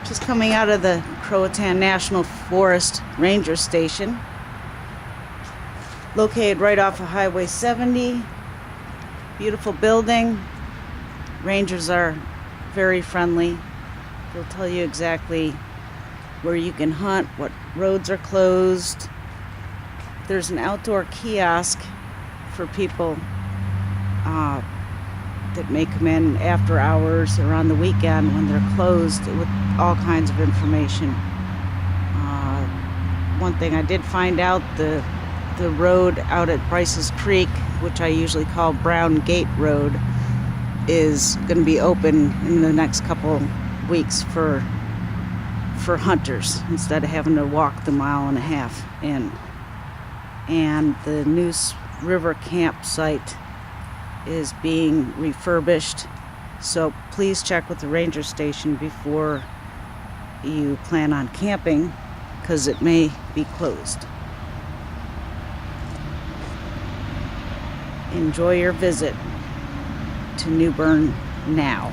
Just coming out of the Croatan National Forest Ranger Station, located right off of Highway 70. Beautiful building. Rangers are very friendly. They'll tell you exactly where you can hunt, what roads are closed. There's an outdoor kiosk for people that may come in after hours or on the weekend when they're closed with all kinds of information. One thing I did find out, the road out at Bryce's Creek, which I usually call Brown Gate Road, is going to be open in the next couple weeks for hunters instead of having to walk the 1.5 miles in. And the Neuse River campsite is being refurbished, so please check with the ranger station before you plan on camping, because it may be closed. Enjoy your visit to New Bern now.